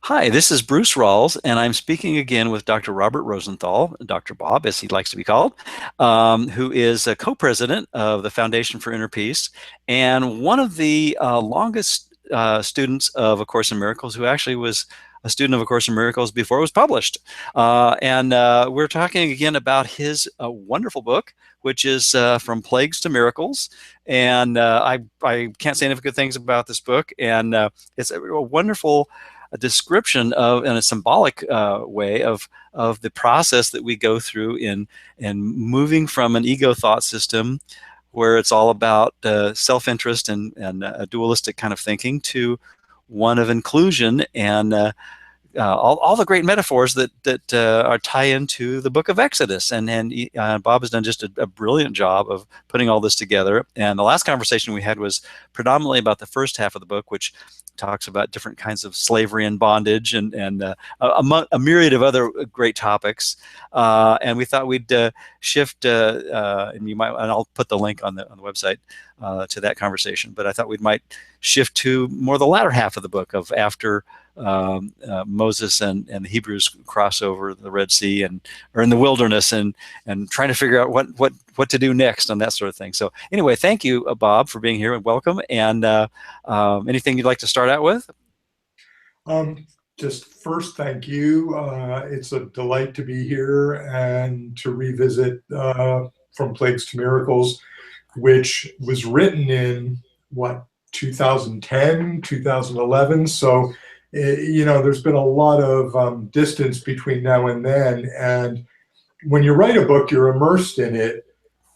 Hi, this is Bruce Rawls, and I'm speaking again with Dr. Robert Rosenthal, Dr. Bob, as he likes to be called, who is a co-president of the Foundation for Inner Peace and one of the longest students of A Course in Miracles, who actually was a student of A Course in Miracles before it was published. And we're talking again about his wonderful book, which is From Plagues to Miracles. And I can't say enough good things about this book. And it's a wonderful a description of, in a symbolic way, of the process that we go through in moving from an ego thought system where it's all about self-interest and a dualistic kind of thinking to one of inclusion and all the great metaphors that are tie into the book of Exodus. And Bob has done just a brilliant job of putting all this together. And the last conversation we had was predominantly about the first half of the book, which talks about different kinds of slavery and bondage and a myriad of other great topics. And we thought we'd shift, and I'll put the link on the website to that conversation. But I thought we might shift to more the latter half of the book of after Moses and the Hebrews cross over the Red Sea and are in the wilderness and trying to figure out what to do next and that sort of thing. So anyway, thank you, Bob, for being here and welcome. And anything you'd like to start out with? Just first, thank you. It's a delight to be here and to revisit From Plagues to Miracles, which was written in, 2010, 2011. So, there's been a lot of distance between now and then. And when you write a book, you're immersed in it.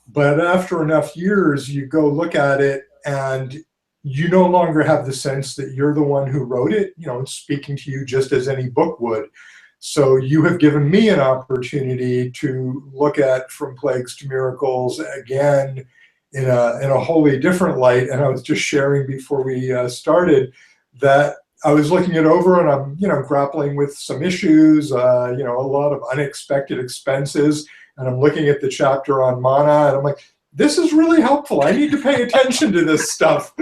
But after enough years, you go look at it and you no longer have the sense that you're the one who wrote it. It's speaking to you just as any book would. So you have given me an opportunity to look at From Plagues to Miracles again in a wholly different light. And I was just sharing before we started that I was looking it over and I'm, grappling with some issues, a lot of unexpected expenses. And I'm looking at the chapter on mana and I'm like, this is really helpful. I need to pay attention to this stuff.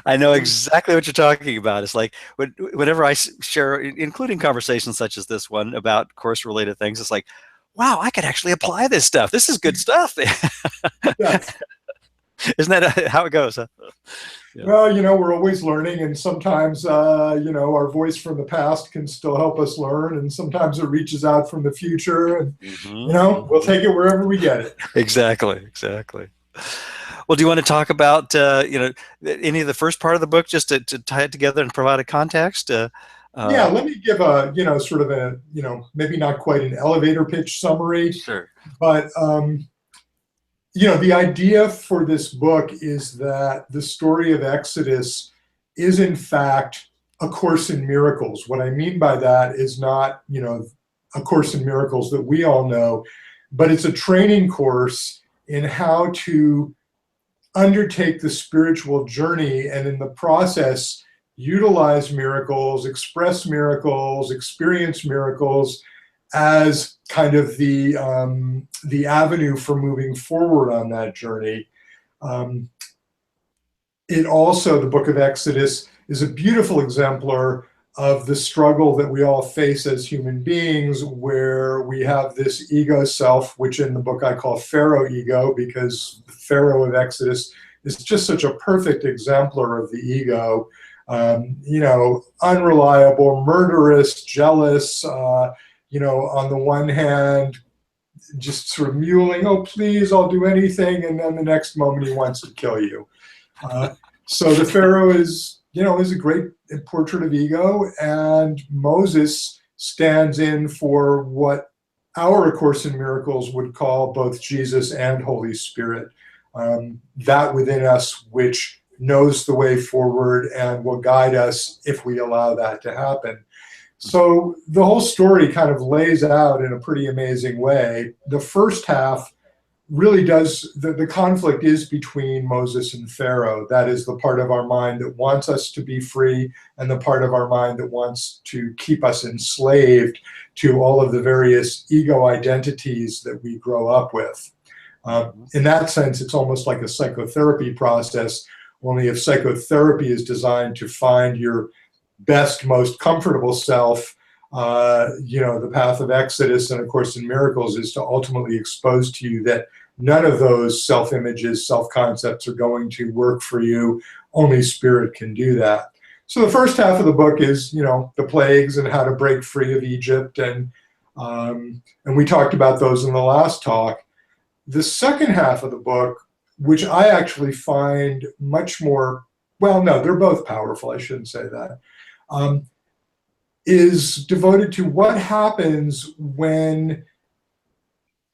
I know exactly what you're talking about. It's like whenever I share, including conversations such as this one about course-related things, it's like, wow, I could actually apply this stuff. This is good stuff. Yes. Isn't that how it goes? Huh? Yeah. Well, we're always learning, and sometimes, our voice from the past can still help us learn, and sometimes it reaches out from the future, and, we'll take it wherever we get it. Exactly. Well, do you want to talk about, any of the first part of the book just to tie it together and provide a context? Yeah, let me give a, sort of a, maybe not quite an elevator pitch summary. Sure. But, the idea for this book is that the story of Exodus is, in fact, A Course in Miracles. What I mean by that is not, A Course in Miracles that we all know, but it's a training course in how to undertake the spiritual journey and in the process utilize miracles, express miracles, experience miracles as kind of the avenue for moving forward on that journey. It also, the book of Exodus, is a beautiful exemplar of the struggle that we all face as human beings, where we have this ego self, which in the book I call Pharaoh ego, because the Pharaoh of Exodus is just such a perfect exemplar of the ego. Unreliable, murderous, jealous, on the one hand, just sort of mewling, oh, please, I'll do anything. And then the next moment he wants to kill you. So the Pharaoh is a great portrait of ego. And Moses stands in for what our A Course in Miracles would call both Jesus and Holy Spirit. That within us which knows the way forward and will guide us if we allow that to happen. So the whole story kind of lays out in a pretty amazing way. The first half really does, the conflict is between Moses and Pharaoh. That is the part of our mind that wants us to be free and the part of our mind that wants to keep us enslaved to all of the various ego identities that we grow up with. In that sense, it's almost like a psychotherapy process, only if psychotherapy is designed to find your best, most comfortable self. The path of Exodus and, of course, in Miracles is to ultimately expose to you that none of those self-images, self-concepts are going to work for you. Only spirit can do that. So the first half of the book is, the plagues and how to break free of Egypt, and we talked about those in the last talk. The second half of the book, which I actually find much more, well, no, they're both powerful. I shouldn't say that. Is devoted to what happens when,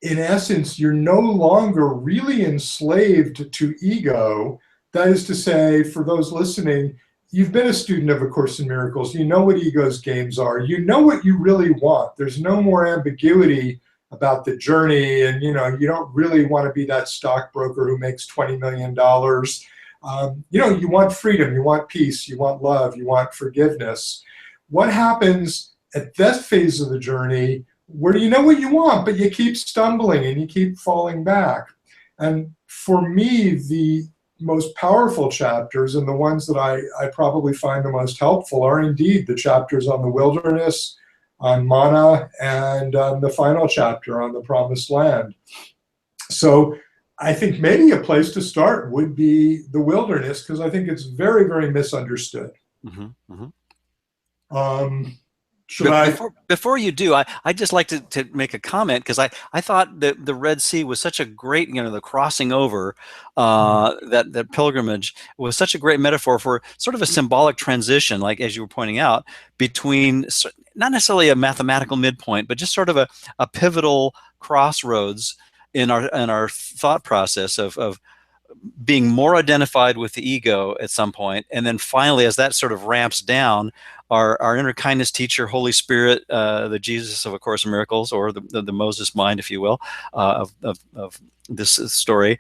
in essence, you're no longer really enslaved to ego. That is to say, for those listening, you've been a student of A Course in Miracles. You know what ego's games are. You know what you really want. There's no more ambiguity about the journey, and you don't really want to be that stockbroker who makes $20 million. You want freedom, you want peace, you want love, you want forgiveness. What happens at that phase of the journey where you know what you want, but you keep stumbling and you keep falling back? And for me, the most powerful chapters, and the ones that I probably find the most helpful, are indeed the chapters on the wilderness, on mana, and the final chapter on the promised land. So I think maybe a place to start would be the wilderness, because I think it's very, very misunderstood. Mm-hmm, mm-hmm. Before you do, I'd just like to make a comment, because I thought that the Red Sea was such a great, the crossing over, that pilgrimage was such a great metaphor for sort of a symbolic transition, like as you were pointing out, between not necessarily a mathematical midpoint, but just sort of a pivotal crossroads in our thought process of being more identified with the ego at some point, and then finally, as that sort of ramps down, our inner kindness teacher, Holy Spirit, the Jesus of A Course in Miracles, or the Moses mind, if you will, of this story,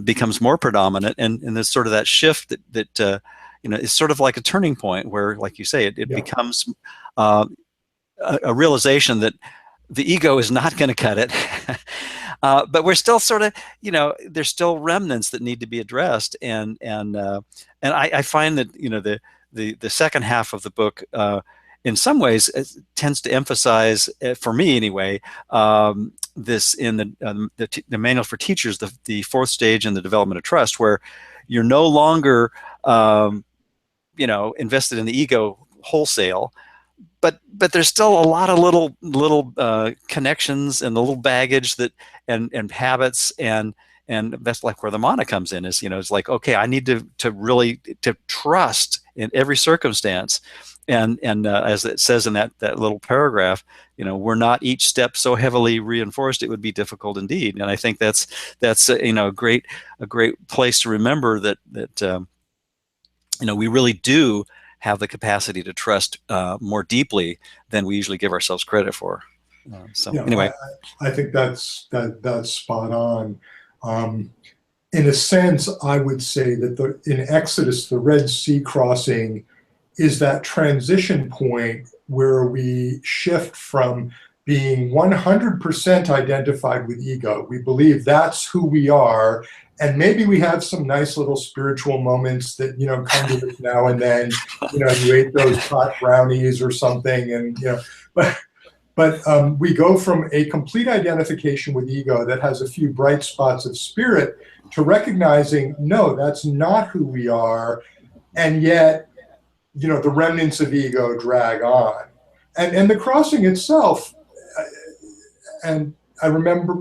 becomes more predominant, and there's sort of that shift that is sort of like a turning point where, like you say, it becomes a realization that the ego is not going to cut it. But we're still sort of, there's still remnants that need to be addressed, and I find that the second half of the book, in some ways, tends to emphasize, for me anyway, this in the manual for teachers, the fourth stage in the development of trust, where you're no longer invested in the ego wholesale. But there's still a lot of little connections and the little baggage and habits, and that's like where the mana comes in. Is it's like, okay, I need to really trust in every circumstance, and as it says in that little paragraph, we're not each step so heavily reinforced it would be difficult indeed. And I think that's a great place to remember that we really do have the capacity to trust more deeply than we usually give ourselves credit for. Anyway, I think that's spot on. In a sense, I would say that in Exodus, the Red Sea crossing is that transition point where we shift from being 100% identified with ego. We believe that's who we are. And maybe we have some nice little spiritual moments that, come to us now and then. You ate those hot brownies or something, and, but we go from a complete identification with ego that has a few bright spots of spirit to recognizing, no, that's not who we are. And yet, the remnants of ego drag on. And the crossing itself, and I remember,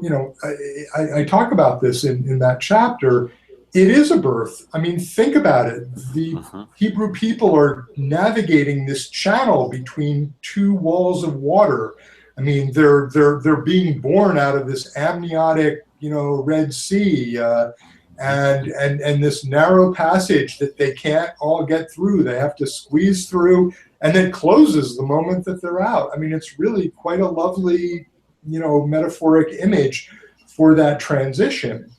I talk about this in that chapter. It is a birth. I mean, think about it. The Hebrew people are navigating this channel between two walls of water. I mean, they're being born out of this amniotic, Red Sea, and this narrow passage that they can't all get through. They have to squeeze through, and then closes the moment that they're out. I mean, it's really quite a lovely, metaphoric image for that transition.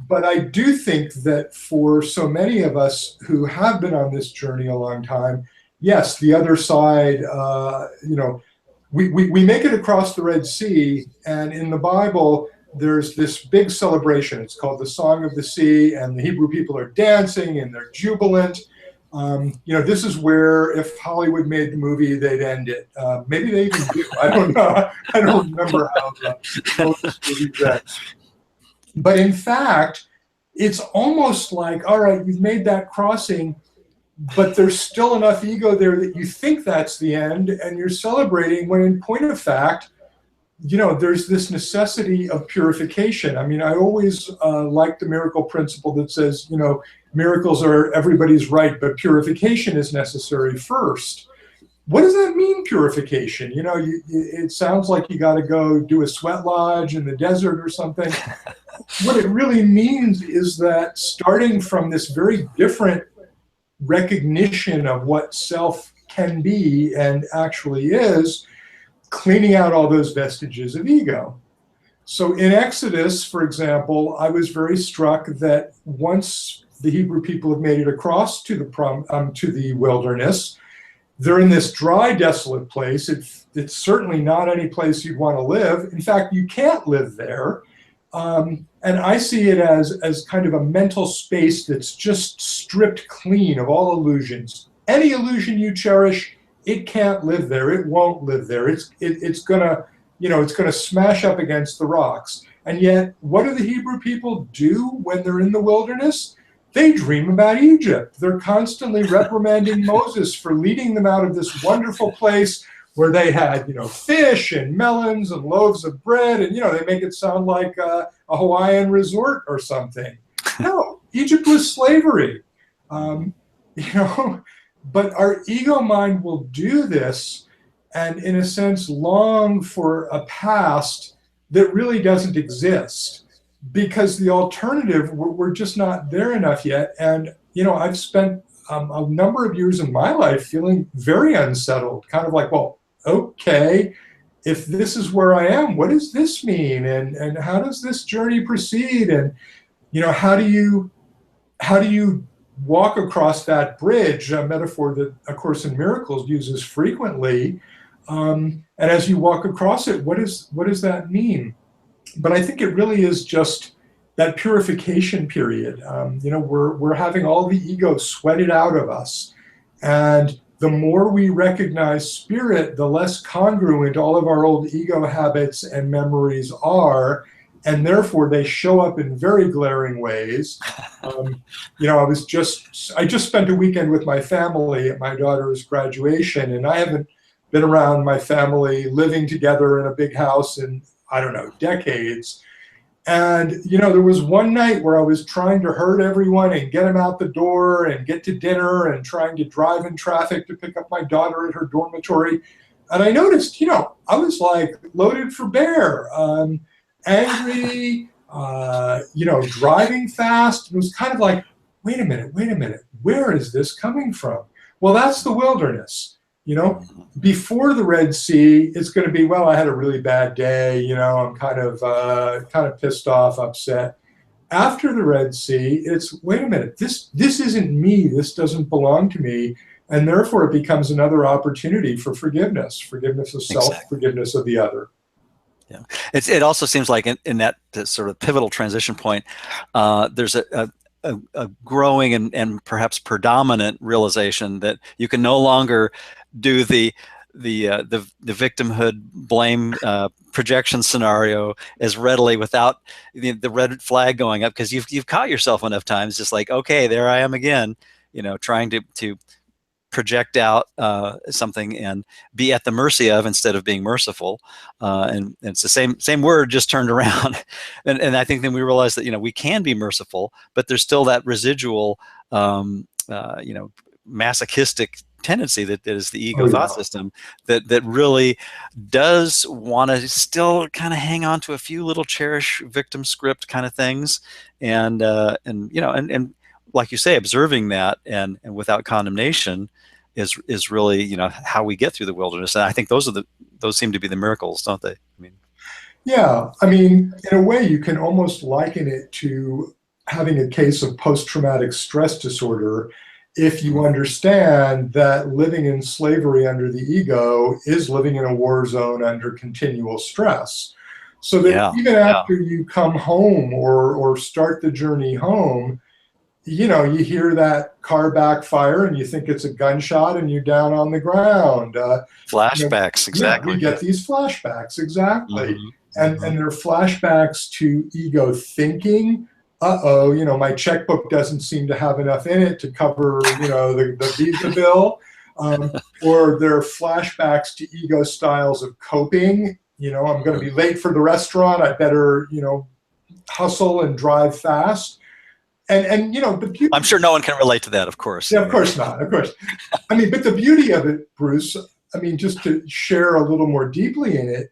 But I do think that for so many of us who have been on this journey a long time, yes, the other side, we make it across the Red Sea, and in the Bible, there's this big celebration. It's called the Song of the Sea, and the Hebrew people are dancing and they're jubilant. This is where if Hollywood made the movie, they'd end it. Maybe they even do. I don't know. I don't remember how most movies end. But in fact, it's almost like, all right, you've made that crossing, but there's still enough ego there that you think that's the end, and you're celebrating when, in point of fact, there's this necessity of purification. I mean, I always like the miracle principle that says, miracles are everybody's right, but purification is necessary first. What does that mean, purification? It sounds like you got to go do a sweat lodge in the desert or something. What it really means is that starting from this very different recognition of what self can be and actually is, cleaning out all those vestiges of ego. So in Exodus, for example, I was very struck that once the Hebrew people have made it across to the wilderness, they're in this dry, desolate place. It's certainly not any place you'd want to live. In fact, you can't live there. And I see it as kind of a mental space that's just stripped clean of all illusions. Any illusion you cherish, it can't live there. It won't live there. It's gonna smash up against the rocks. And yet, what do the Hebrew people do when they're in the wilderness? They dream about Egypt. They're constantly reprimanding Moses for leading them out of this wonderful place where they had, fish and melons and loaves of bread, and they make it sound like a Hawaiian resort or something. No, Egypt was slavery. But our ego mind will do this and, in a sense, long for a past that really doesn't exist, because the alternative, we're just not there enough yet. And, I've spent a number of years in my life feeling very unsettled, kind of like, well, okay, if this is where I am, what does this mean? And how does this journey proceed? And, how do you walk across that bridge, a metaphor that A Course in Miracles uses frequently? And as you walk across it, what does that mean? But I think it really is just that purification period. We're having all the ego sweated out of us. And the more we recognize spirit, the less congruent all of our old ego habits and memories are. And therefore, they show up in very glaring ways. I just spent a weekend with my family at my daughter's graduation, and I haven't been around my family living together in a big house in, I don't know, decades. And, there was one night where I was trying to herd everyone and get them out the door and get to dinner and trying to drive in traffic to pick up my daughter at her dormitory. And I noticed, I was like loaded for bear, angry, driving fast. It was kind of like, wait a minute, where is this coming from? Well, that's the wilderness. Before the Red Sea, it's going to be, well, I had a really bad day. I'm kind of pissed off, upset. After the Red Sea, it's, wait a minute, this isn't me. This doesn't belong to me. And therefore, it becomes another opportunity for forgiveness of self, exactly. Forgiveness of the other. Yeah, it also seems like in that sort of pivotal transition point, there's a growing and perhaps predominant realization that you can no longer do the victimhood blame projection scenario as readily without the red flag going up, because you've caught yourself enough times, just like, okay, there I am again, trying to project out something and be at the mercy of instead of being merciful, and it's the same word just turned around. and I think then we realize that we can be merciful, but there's still that residual masochistic tendency that is the ego thought system that really does want to still kind of hang on to a few little cherish victim script kind of things, and like you say, observing that and without condemnation is really how we get through the wilderness. And I think those seem to be the miracles, don't they? Yeah, in a way, you can almost liken it to having a case of post-traumatic stress disorder, if you understand that living in slavery under the ego is living in a war zone under continual stress. So that even after you come home or start the journey home, you hear that car backfire and you think it's a gunshot and you're down on the ground. Flashbacks, Yeah, we exactly. get these flashbacks, exactly. Mm-hmm. And they're flashbacks to ego thinking, uh-oh, my checkbook doesn't seem to have enough in it to cover, the Visa bill. Or there are flashbacks to ego styles of coping. I'm going to be late for the restaurant. I better, hustle and drive fast. And the beauty, I'm sure no one can relate to that, of course. yeah, of course not, of course. But the beauty of it, Bruce, just to share a little more deeply in it,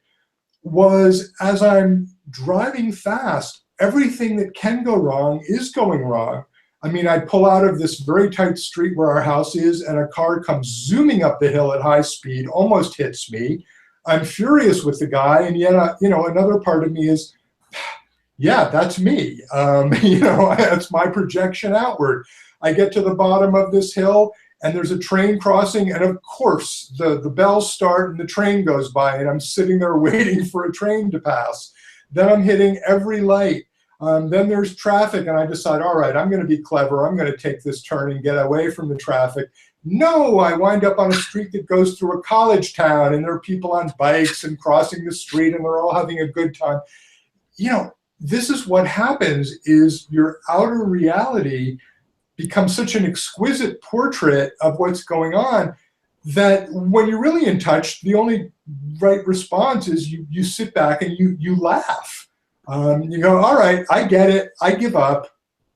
was as I'm driving fast, everything that can go wrong is going wrong. I pull out of this very tight street where our house is, and a car comes zooming up the hill at high speed, almost hits me. I'm furious with the guy, and yet, another part of me is, yeah, that's me. That's my projection outward. I get to the bottom of this hill, and there's a train crossing, and of course, the bells start and the train goes by, and I'm sitting there waiting for a train to pass. Then I'm hitting every light. Then there's traffic, and I decide, all right, I'm going to be clever. I'm going to take this turn and get away from the traffic. No, I wind up on a street that goes through a college town, and there are people on bikes and crossing the street, and they're all having a good time. This is what happens, is your outer reality becomes such an exquisite portrait of what's going on that when you're really in touch, the only right response is you sit back and you laugh. You go, all right, I get it. I give up,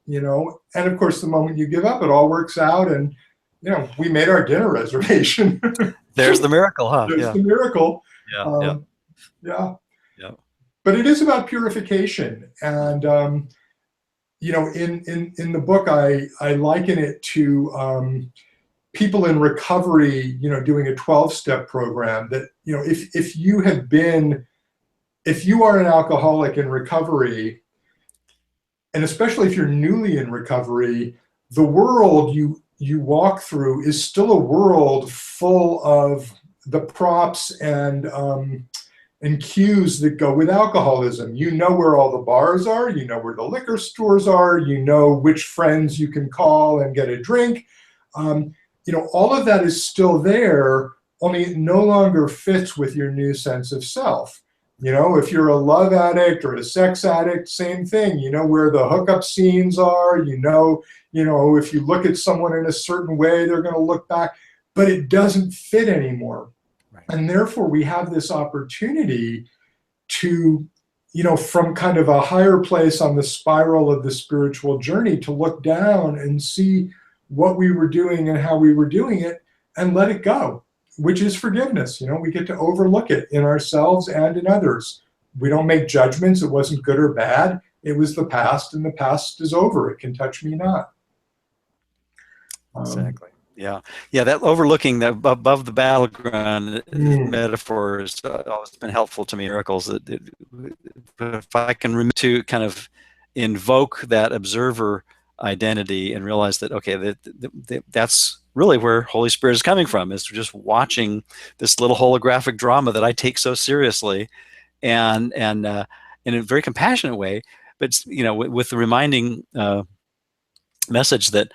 and of course, the moment you give up, it all works out. And, we made our dinner reservation. There's the miracle, huh? There's the miracle. Yeah. Yeah. But it is about purification. And, in the book, I liken it to people in recovery, doing a 12-step program that, if you are an alcoholic in recovery, and especially if you're newly in recovery, the world you walk through is still a world full of the props and cues that go with alcoholism. You know where all the bars are, you know where the liquor stores are, you know which friends you can call and get a drink. All of that is still there, only it no longer fits with your new sense of self. If you're a love addict or a sex addict, same thing. You know where the hookup scenes are, if you look at someone in a certain way, they're going to look back, but it doesn't fit anymore. Right. And therefore we have this opportunity to, from kind of a higher place on the spiral of the spiritual journey, to look down and see what we were doing and how we were doing it and let it go, which is forgiveness. We get to overlook it in ourselves and in others. We don't make judgments. It wasn't good or bad. It was the past, and the past is over. It can touch me not. Exactly. Yeah. That overlooking that above the battleground metaphor has always been helpful to me. Miracles. If I can remember to kind of invoke that observer identity and realize that, okay, that's really where Holy Spirit is coming from, is just watching this little holographic drama that I take so seriously, and in a very compassionate way, but with the reminding message that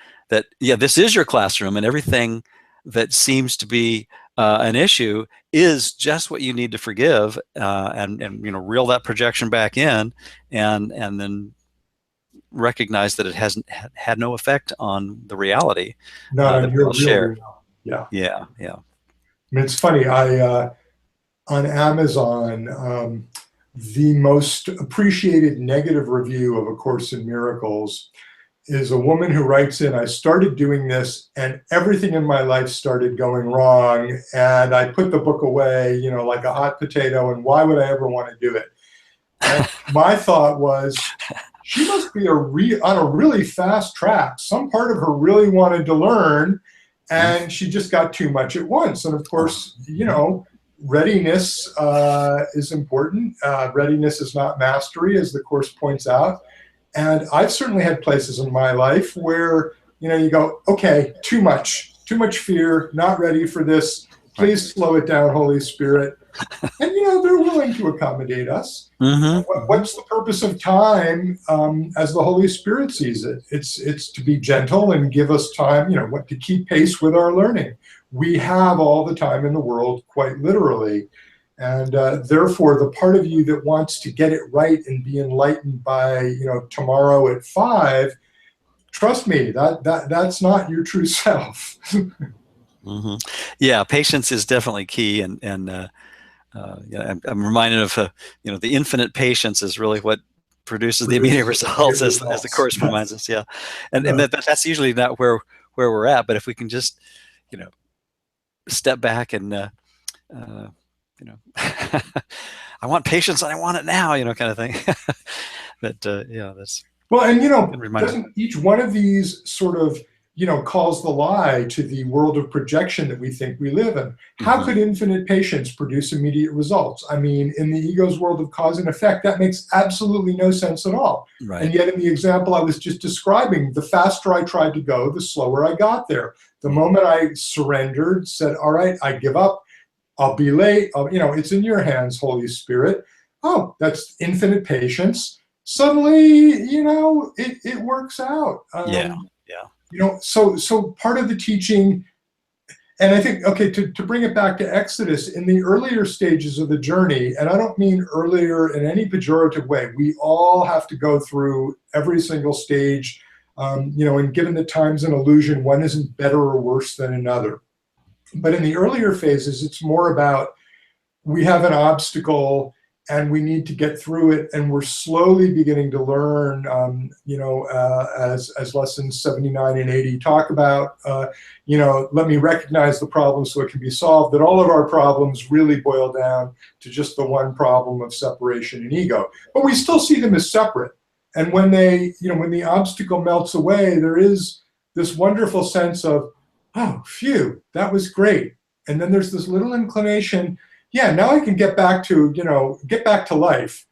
this is your classroom, and everything that seems to be an issue is just what you need to forgive, and reel that projection back in, and then recognize that it hasn't had no effect on the reality that we'll share. Yeah. It's funny. I on Amazon, the most appreciated negative review of A Course in Miracles is a woman who writes in, I started doing this and everything in my life started going wrong, and I put the book away, like a hot potato, and why would I ever want to do it? And my thought was, she must be on a really fast track. Some part of her really wanted to learn, and she just got too much at once. And of course, readiness is important. Readiness is not mastery, as the Course points out. And I've certainly had places in my life where, you go, okay, too much fear, not ready for this. Please slow it down, Holy Spirit. And they're willing to accommodate us. Mm-hmm. What's the purpose of time as the Holy Spirit sees it? It's to be gentle and give us time, what to keep pace with our learning. We have all the time in the world, quite literally. And therefore, the part of you that wants to get it right and be enlightened by, tomorrow at 5, trust me, that's not your true self. Mm-hmm. Yeah, patience is definitely key, yeah, I'm reminded of the infinite patience is really what produces the immediate Produces immediate results, as the results. course reminds us. Yeah, and No. that's usually not where we're at. But if we can just step back and you know I want patience and I want it now, kind of thing. But yeah, that's Well, and a good reminder. doesn't each one of these sort of, calls the lie to the world of projection that we think we live in? How Hmm. could infinite patience produce immediate results? I mean, in the ego's world of cause and effect, that makes absolutely no sense at all. Right. And yet, in the example I was just describing, the faster I tried to go, the slower I got there. The Mm. moment I surrendered, said, all right, I give up, I'll be late, it's in your hands, Holy Spirit. Oh, that's infinite patience. Suddenly, it works out. Yeah. Yeah. So part of the teaching, and I think, okay, to bring it back to Exodus, in the earlier stages of the journey, and I don't mean earlier in any pejorative way, we all have to go through every single stage, and given that time's an illusion, one isn't better or worse than another. But in the earlier phases, it's more about we have an obstacle and we need to get through it, and we're slowly beginning to learn, as lessons 79 and 80 talk about, let me recognize the problem so it can be solved, that all of our problems really boil down to just the one problem of separation and ego. But we still see them as separate. And when when the obstacle melts away, there is this wonderful sense of, oh, phew, that was great. And then there's this little inclination, yeah, now I can get back to, get back to life.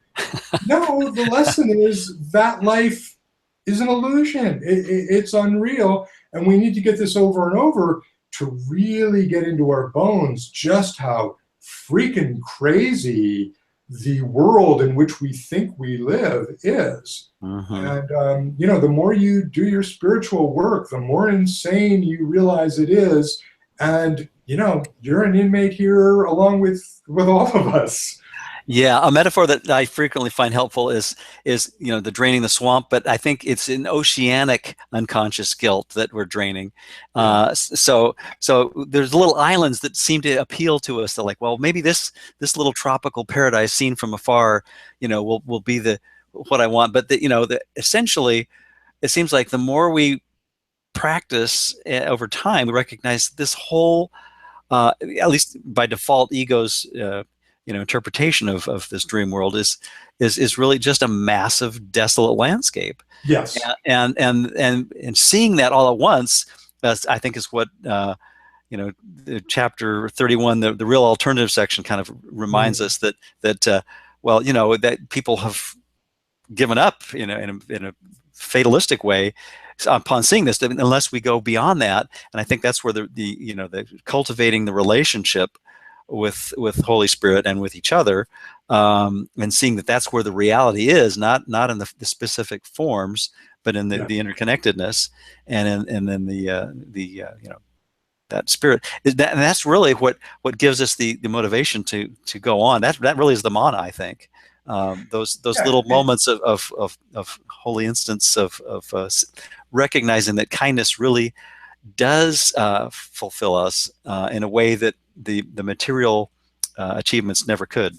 No, the lesson is that life is an illusion. It's unreal. And we need to get this over and over to really get into our bones just how freaking crazy the world in which we think we live is. Hmm. And, the more you do your spiritual work, the more insane you realize it is. And, you're an inmate here along with all of us. Yeah, a metaphor that I frequently find helpful is the draining the swamp, but I think it's an oceanic unconscious guilt that we're draining. Yeah. So there's little islands that seem to appeal to us. They're like, well, maybe this little tropical paradise seen from afar, will be the what I want. But essentially, it seems like the more we practice over time, we recognize this whole at least by default, ego's interpretation of this dream world is really just a massive, desolate landscape. Yes. And seeing that all at once, I think is what the chapter 31, the real alternative section, kind of reminds us that well, that people have given up, in a fatalistic way upon seeing this, unless we go beyond that. And I think that's where the cultivating the relationship with Holy Spirit and with each other, and seeing that that's where the reality is, not in the specific forms, but in Yeah. the interconnectedness, and then the that spirit and that's really what gives us the motivation to go on. That really is the mana, I think. Those Yeah. little moments of holy instance of recognizing that kindness really does fulfill us in a way that the material achievements never could.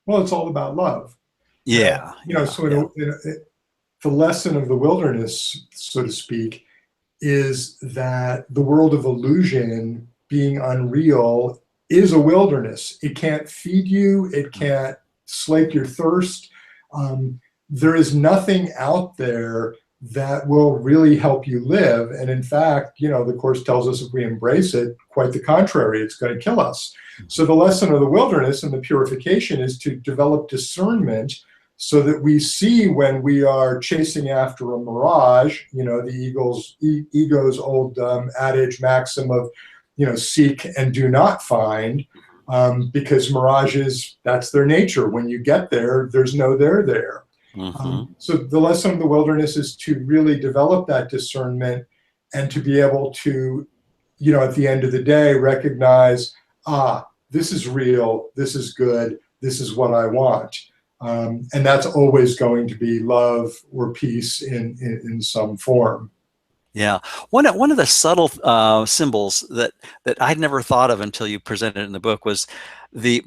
Well, it's all about love. And, Yeah, yeah, so yeah. the lesson of the wilderness, so to speak, is that the world of illusion being unreal is a wilderness. It can't feed you, it can't slake your thirst. There is nothing out there that will really help you live. And in fact, the Course tells us if we embrace it, quite the contrary, it's going to kill us. So the lesson of the wilderness and the purification is to develop discernment so that we see when we are chasing after a mirage, the ego's old adage maxim of, seek and do not find. because mirages, that's their nature. When you get there, there's no there there. Mm-hmm. So the lesson of the wilderness is to really develop that discernment and to be able to, at the end of the day, recognize, this is real, this is good, this is what I want. And that's always going to be love or peace in some form. Yeah, one of the subtle symbols that I'd never thought of until you presented it in the book was the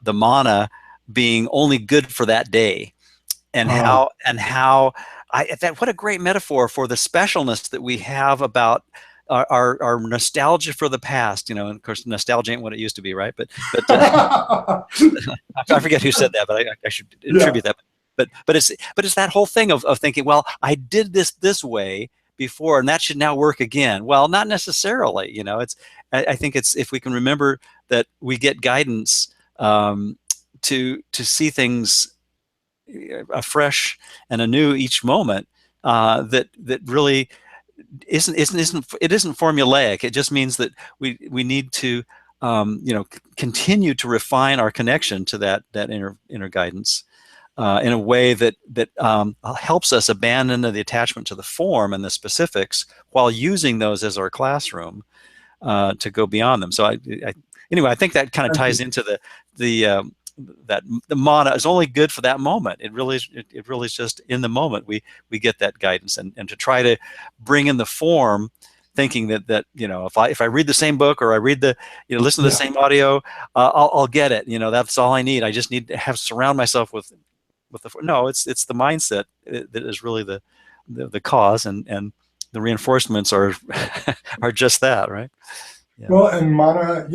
mana being only good for that day, and Uh, how that what a great metaphor for the specialness that we have about our nostalgia for the past. And of course, nostalgia ain't what it used to be, right? But I forget who said that, but I should yeah, attribute that. But it's that whole thing of thinking, well, I did this way before, and that should now work again. Well, not necessarily. I think it's if we can remember that we get guidance to see things afresh and anew each moment. That really isn't formulaic. It just means that we need to continue to refine our connection to that inner guidance in a way that helps us abandon the attachment to the form and the specifics while using those as our classroom to go beyond them. So anyway, I think that kind of ties into the that the mana is only good for that moment. It really is just in the moment we get that guidance, and to try to bring in the form, thinking that if I read the same book, or I read listen to the yeah. same audio, I'll get it. That's all I need. I just need to surround myself with the no. It's the mindset that is really the cause, and the reinforcements are are just that, right? Yeah. Well, and mana,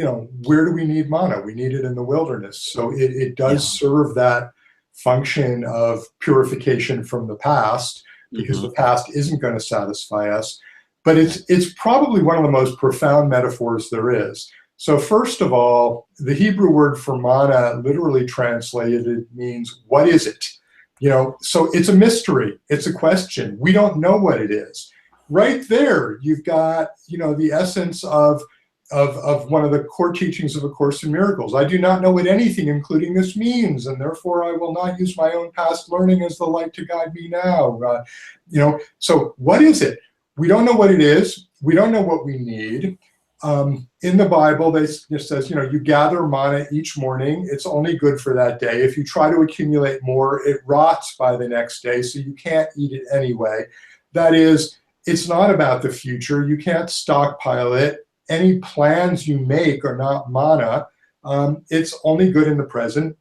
where do we need mana? We need it in the wilderness. So it does Yeah. serve that function of purification from the past, because Mm-hmm. the past isn't going to satisfy us. But Yeah. it's probably one of the most profound metaphors there is. So first of all, the Hebrew word for mana, literally translated, means what is it? So it's a mystery. It's a question. We don't know what it is. Right there, you've got, the essence of one of the core teachings of A Course in Miracles. I do not know what anything, including this, means, and therefore I will not use my own past learning as the light to guide me now. So what is it? We don't know what it is. We don't know what we need. In the Bible, it says, you gather mana each morning. It's only good for that day. If you try to accumulate more, it rots by the next day, so you can't eat it anyway. That is, it's not about the future. You can't stockpile it. Any plans you make are not mana. It's only good in the present.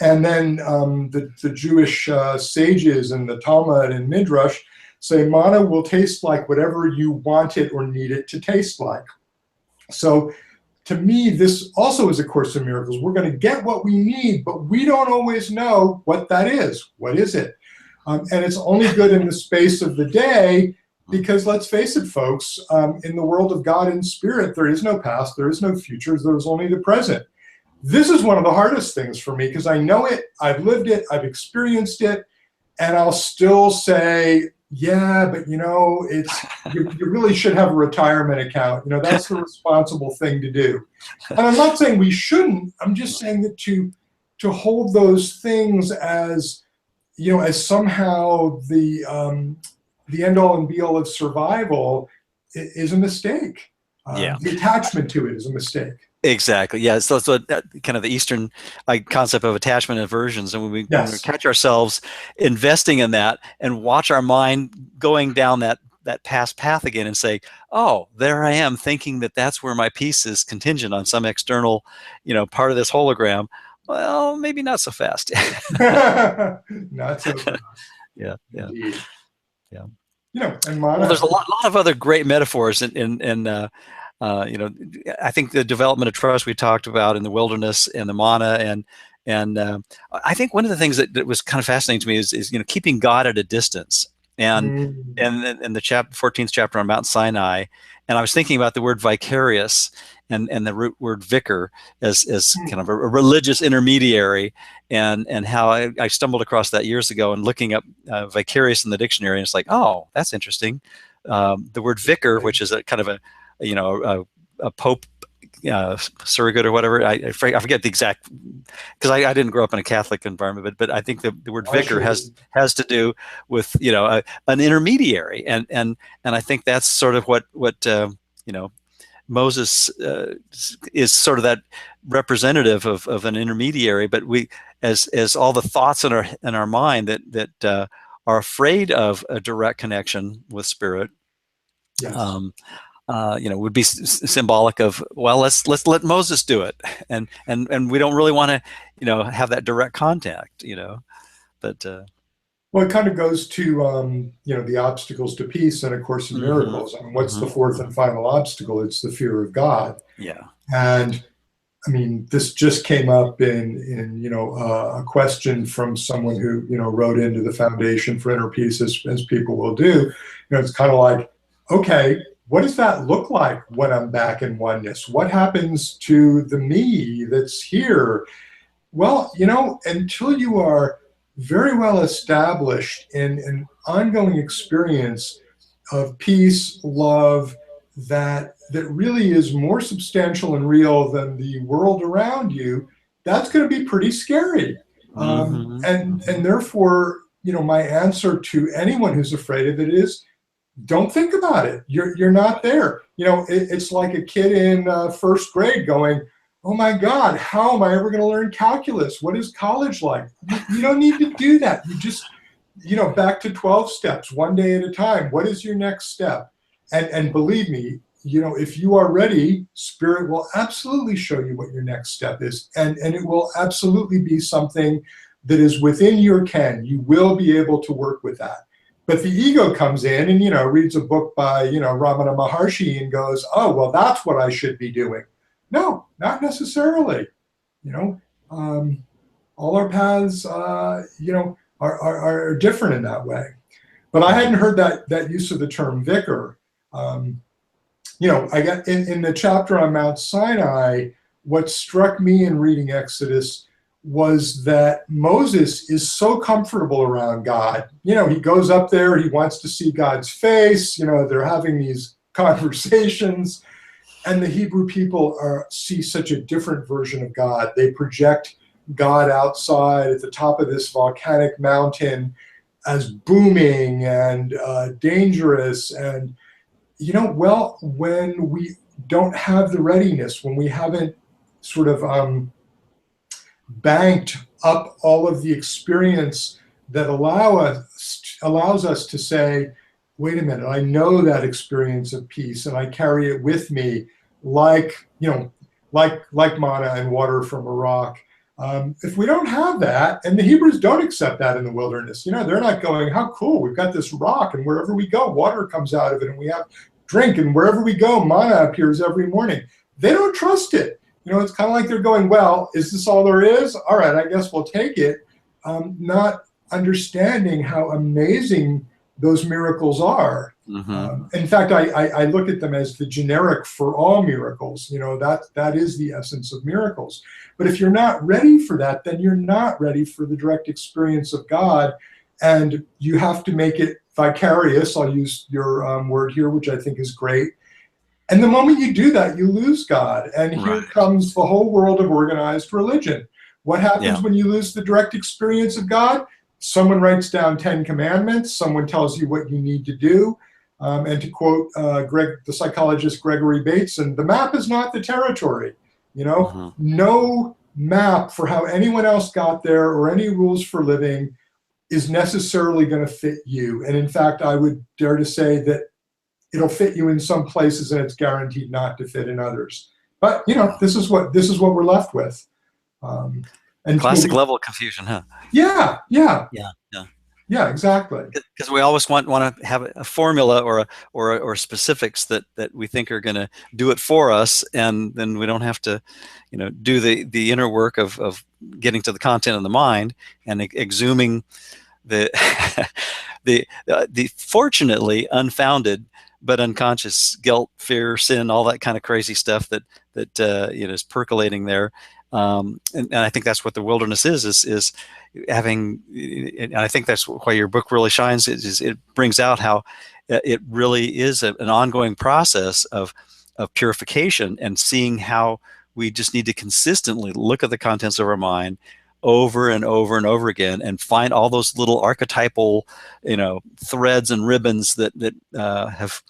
And then the Jewish sages in the Talmud and Midrash say mana will taste like whatever you want it or need it to taste like. So to me, this also is A Course in Miracles. We're going to get what we need, but we don't always know what that is. What is it? And it's only good in the space of the day. Because let's face it, folks, in the world of God and spirit, there is no past, there is no future, there's only the present. This is one of the hardest things for me, because I know it, I've lived it, I've experienced it, and I'll still say, yeah, but you really should have a retirement account. That's the responsible thing to do. And I'm not saying we shouldn't. I'm just saying that to hold those things as as somehow the end all and be all of survival is a mistake. Yeah. The attachment to it is a mistake. Exactly. Yeah. So kind of the Eastern concept of attachment and aversions, and when we Yes. catch ourselves investing in that and watch our mind going down that past path again, and say, "Oh, there I am, thinking that that's where my peace is contingent on some external, part of this hologram." Well, maybe not so fast. Not so fast. Yeah. Yeah. Indeed. Yeah. And Well, mana. there's a lot of other great metaphors I think the development of trust we talked about in the wilderness and the mana, and I think one of the things that was kind of fascinating to me is keeping God at a distance, and Mm, and the 14th chapter on Mount Sinai, and I was thinking about the word vicarious and the root word vicar as kind of a religious intermediary, and how I stumbled across that years ago and looking up vicarious in the dictionary, and it's like, oh, that's interesting. The word vicar, which is a kind of a pope surrogate or whatever. I forget the exact, because I didn't grow up in a Catholic environment, but I think the word I vicar sure did. has to do with an intermediary, and I think that's sort of what you know Moses is sort of that representative of an intermediary. But we, as all the thoughts in our mind that are afraid of a direct connection with spirit, Yes. um, would be symbolic of, well, let's let Moses do it, and we don't really want to, have that direct contact, but Well, it kind of goes to the obstacles to peace and A Course in mhm, Miracles. I mean, what's the mhm, fourth and mhm. final obstacle? It's the fear of God. Yeah. And I mean, this just came up in a question from someone who wrote into the Foundation for Inner Peace, as people will do. It's kind of like, okay, what does that look like when I'm back in oneness? What happens to the me that's here? Well, until you are very well established in an ongoing experience of peace, love, that really is more substantial and real than the world around you, that's going to be pretty scary. Hmm. And therefore, my answer to anyone who's afraid of it is, don't think about it. You're not there. It's like a kid in first grade going, "Oh my God, how am I ever going to learn calculus? What is college like?" You don't need to do that. You just, back to 12 steps, one day at a time. What is your next step? And believe me, if you are ready, Spirit will absolutely show you what your next step is, and it will absolutely be something that is within your ken. You will be able to work with that. But the ego comes in and, reads a book by, Ramana Maharshi and goes, "Oh, well, that's what I should be doing." No, not necessarily. You know, um, all our paths, are different in that way. But I hadn't heard that use of the term vicar. Um, I got in the chapter on Mount Sinai, what struck me in reading Exodus was that Moses is so comfortable around God. He goes up there, he wants to see God's face, they're having these conversations, and the Hebrew people see such a different version of God. They project God outside at the top of this volcanic mountain as booming and dangerous. And well, when we don't have the readiness, when we haven't sort of banked up all of the experience that allows us to say, wait a minute, I know that experience of peace and I carry it with me, like like manna and water from a rock. If we don't have that, and the Hebrews don't accept that in the wilderness, they're not going, how cool, we've got this rock, and wherever we go, water comes out of it, and we have drink, and wherever we go, manna appears every morning. They don't trust it. It's kind of like they're going, well, is this all there is? All right, I guess we'll take it. Not understanding how amazing those miracles are. Hmm. In fact, I look at them as the generic for all miracles. That is the essence of miracles. But if you're not ready for that, then you're not ready for the direct experience of God. And you have to make it vicarious. I'll use your word here, which I think is great. And the moment you do that, you lose God. And here Right. comes the whole world of organized religion. What Yeah. happens when you lose the direct experience of God? Someone writes down 10 commandments. Someone tells you what you need to do. And to quote the psychologist Gregory Bateson, the map is not the territory. Hmm. No map for how anyone else got there or any rules for living is necessarily going to fit you. And in fact, I would dare to say that it'll fit you in some places and it's guaranteed not to fit in others. But Yeah. this is what we're left with. Um, and Classic level of confusion, huh? yeah, yeah, Yeah. Yeah. yeah, exactly. Because we always want to have a formula or specifics that we think are going to do it for us, and then we don't have to, do the inner work of getting to the content of the mind and exhuming the the fortunately unfounded but unconscious guilt, fear, sin, all that kind of crazy stuff that is percolating there. And I think that's what the wilderness is having. And I think that's why your book really shines. It brings out how it really is an ongoing process of of purification, and seeing how we just need to consistently look at the contents of our mind over and over and over again, and find all those little archetypal, threads and ribbons that have,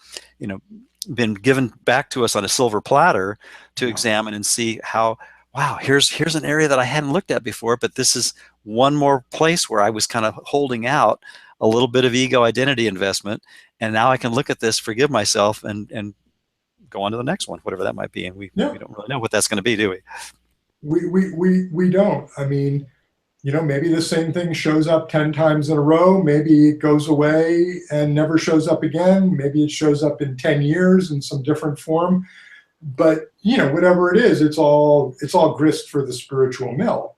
been given back to us on a silver platter to examine and see how, wow, here's an area that I hadn't looked at before, but this is one more place where I was kind of holding out a little bit of ego identity investment, and now I can look at this, forgive myself, and go on to the next one, whatever that might be. And we don't really know what that's going to be, do we? We don't. I mean, maybe the same thing shows up 10 times in a row. Maybe it goes away and never shows up again. Maybe it shows up in 10 years in some different form. But, whatever it is, it's all grist for the spiritual mill.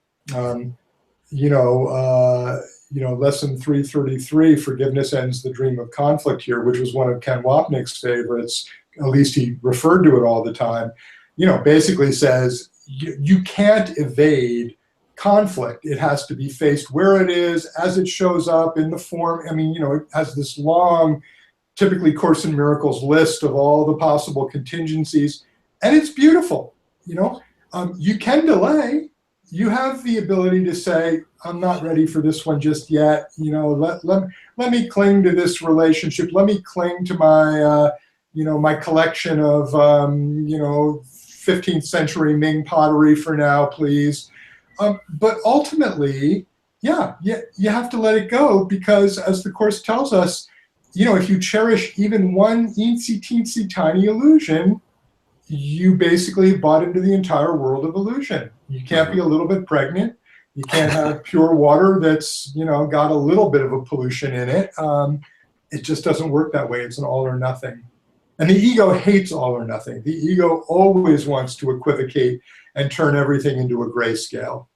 Lesson 333, forgiveness ends the dream of conflict here, which was one of Ken Wapnick's favorites. At least he referred to it all the time. Basically says you can't evade conflict. It has to be faced where it is, as it shows up in the form. I mean, it has this long, typically Course in Miracles list of all the possible contingencies, and it's beautiful. You can delay. You have the ability to say, I'm not ready for this one just yet. Let me cling to this relationship. Let me cling to my, my collection of, 15th century Ming pottery for now, please. But ultimately, you have to let it go, because as the Course tells us, if you cherish even one eensy teensy tiny illusion, you basically bought into the entire world of illusion. You can't be a little bit pregnant. You can't have pure water that's, got a little bit of a pollution in it. It just doesn't work that way. It's an all or nothing. And the ego hates all or nothing. The ego always wants to equivocate and turn everything into a grayscale.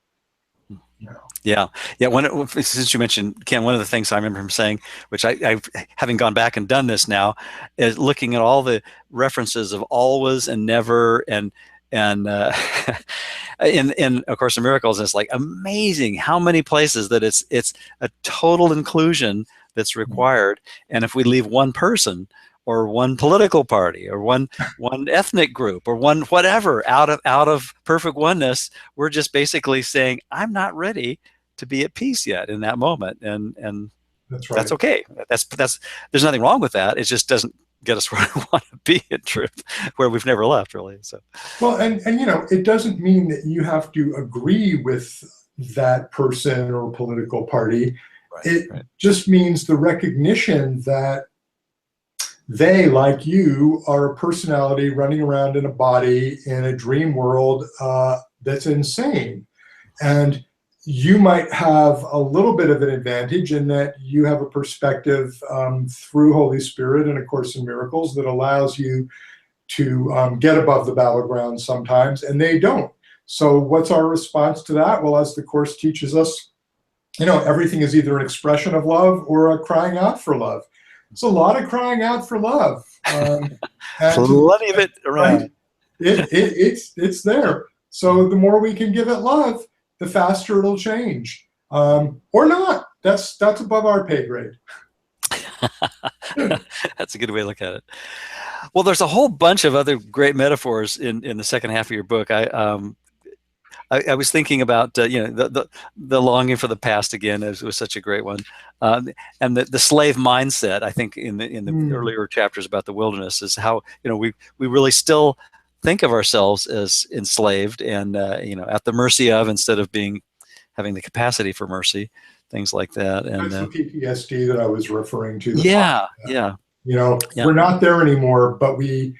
Yeah. Since you mentioned, Ken, one of the things I remember him saying, which I having gone back and done this now, is looking at all the references of always and never and in of Course in Miracles. And it's like amazing how many places that it's a total inclusion that's required. And if we leave one person or one political party or one ethnic group or one whatever out of perfect oneness, we're just basically saying, I'm not ready to be at peace yet in that moment. And that's right. That's okay. That's there's nothing wrong with that. It just doesn't get us where we want to be in truth, where we've never left, really. So well, and it doesn't mean that you have to agree with that person or political party. It just means the recognition that they, like you, are a personality running around in a body in a dream world that's insane. And you might have a little bit of an advantage in that you have a perspective through Holy Spirit and A Course in Miracles that allows you to get above the battleground sometimes, and they don't. So what's our response to that? Well, as the Course teaches us, everything is either an expression of love or a crying out for love. It's a lot of crying out for love. And plenty of it around. Right? It's there. So the more we can give it love, the faster it'll change. Or not. That's above our pay grade. That's a good way to look at it. Well, there's a whole bunch of other great metaphors in the second half of your book. I was thinking about the longing for the past again. It was such a great one, and the slave mindset. I think in the earlier chapters about the wilderness is how we really still think of ourselves as enslaved and at the mercy of, instead of having the capacity for mercy, things like that. And that's the PTSD that I was referring to. Yeah. We're not there anymore, but we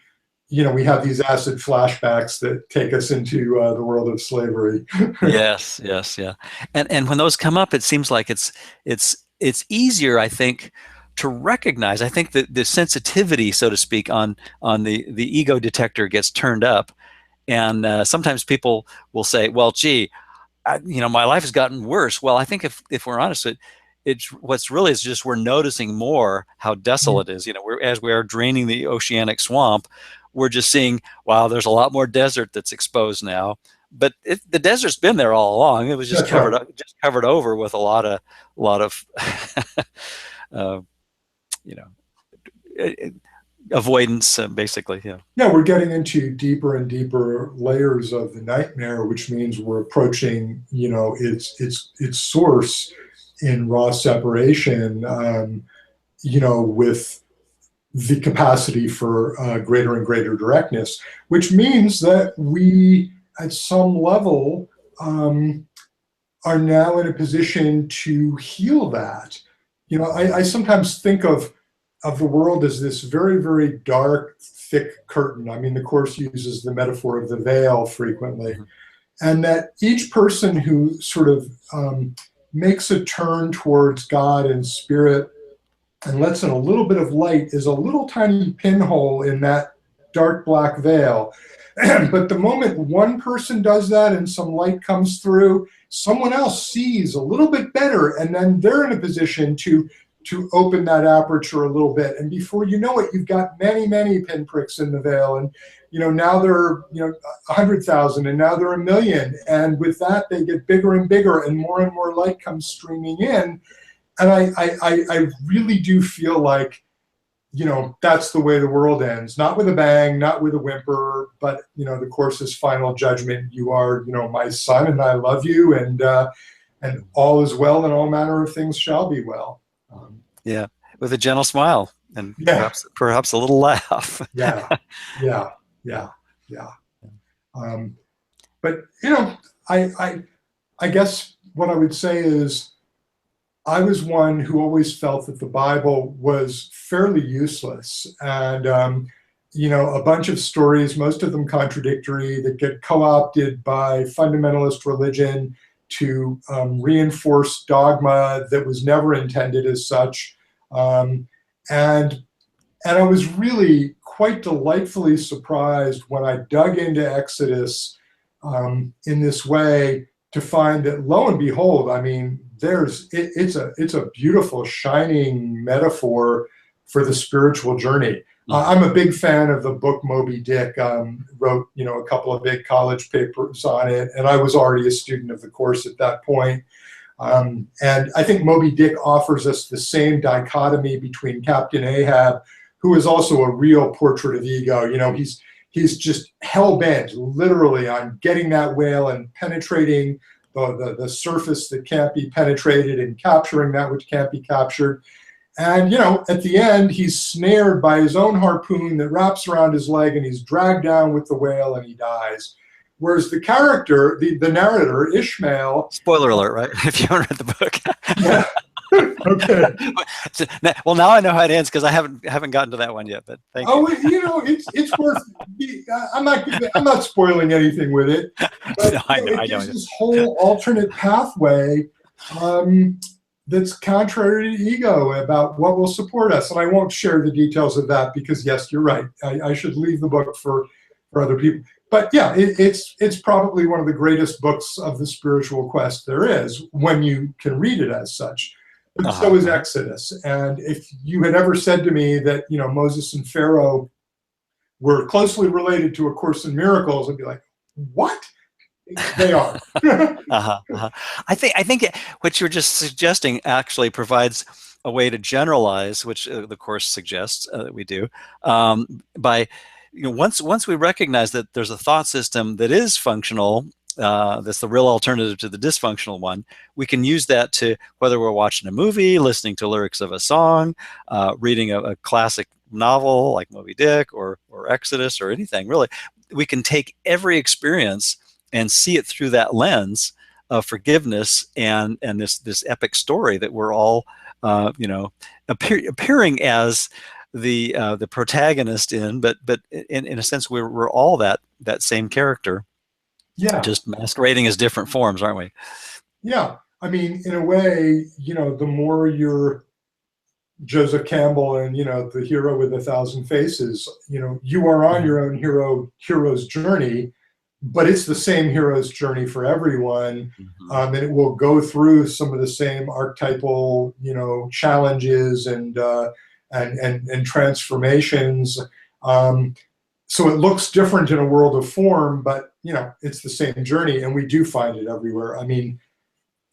have these acid flashbacks that take us into the world of slavery. Yes, yeah. And when those come up, it seems like it's easier, I think, to recognize. I think that the sensitivity, so to speak, on the ego detector gets turned up, and sometimes people will say, "Well, gee, my life has gotten worse." Well, I think if we're honest, it's what's really is just we're noticing more how desolate it is. As we are draining the oceanic swamp, we're just seeing, wow, there's a lot more desert that's exposed now. But the desert's been there all along. It was just covered over with a lot of avoidance, basically. Yeah. Yeah, we're getting into deeper and deeper layers of the nightmare, which means we're approaching, its source in raw separation, with the capacity for greater and greater directness, which means that we, at some level, are now in a position to heal that. I sometimes think of the world as this very, very dark, thick curtain. I mean, the Course uses the metaphor of the veil frequently, Mm-hmm. and that each person who sort of makes a turn towards God and spirit and lets in a little bit of light is a little tiny pinhole in that dark black veil. But the moment one person does that and some light comes through, someone else sees a little bit better, and then they're in a position to open that aperture a little bit. And before you know it, you've got many, many pinpricks in the veil. And now there are 100,000, and now there are 1,000,000. And with that, they get bigger and bigger, and more light comes streaming in. And I really do feel like, that's the way the world ends. Not with a bang, not with a whimper, but, the Course's final judgment. You are, my son, and I love you, and all is well, and all manner of things shall be well. Yeah, with a gentle smile and Yeah, perhaps a little laugh. yeah, yeah, yeah, yeah. Um, but, I guess what I would say is, I was one who always felt that the Bible was fairly useless, and a bunch of stories, most of them contradictory, that get co-opted by fundamentalist religion to reinforce dogma that was never intended as such. Um, and and I was really quite delightfully surprised when I dug into Exodus in this way, to find that, lo and behold, I mean, it's a beautiful, shining metaphor for the spiritual journey. Mhm. I'm a big fan of the book Moby Dick. Wrote a couple of big college papers on it, and I was already a student of the Course at that point. And I think Moby Dick offers us the same dichotomy between Captain Ahab, who is also a real portrait of ego. He's just hell bent, literally, on getting that whale and penetrating the surface that can't be penetrated, and capturing that which can't be captured. And at the end, he's snared by his own harpoon that wraps around his leg, and he's dragged down with the whale, and he dies. Whereas the character, the narrator, Ishmael. Spoiler alert, right? If you haven't read the book. Yeah. Okay. Well, now I know how it ends, because I haven't gotten to that one yet. But thank you. Oh, it's worth. I'm not spoiling anything with it. But, No, I know. it gives this whole alternate pathway that's contrary to ego, about what will support us. And I won't share the details of that, because yes, you're right. I should leave the book for other people. But yeah, it's probably one of the greatest books of the spiritual quest there is, when you can read it as such. But so is Exodus. And if you had ever said to me that Moses and Pharaoh were closely related to A Course in Miracles, I'd be like, what? They are. I think what you're just suggesting actually provides a way to generalize, which the Course suggests that we do, by once we recognize that there's a thought system that is functional, that's the real alternative to the dysfunctional one, we can use that to, whether we're watching a movie, listening to lyrics of a song, reading a classic novel like Moby Dick or Exodus, or anything really. We can take every experience and see it through that lens of forgiveness and this epic story that we're all appearing as the protagonist in, but in a sense we're all that same character, Yeah. just masquerading as different forms, aren't we? Yeah. I mean, in a way, the more you're Joseph Campbell and the hero with 1,000 faces, you are on your own hero's journey, but it's the same hero's journey for everyone. And it will go through some of the same archetypal challenges and transformations. So it looks different in a world of form, but it's the same journey, and we do find it everywhere. I mean,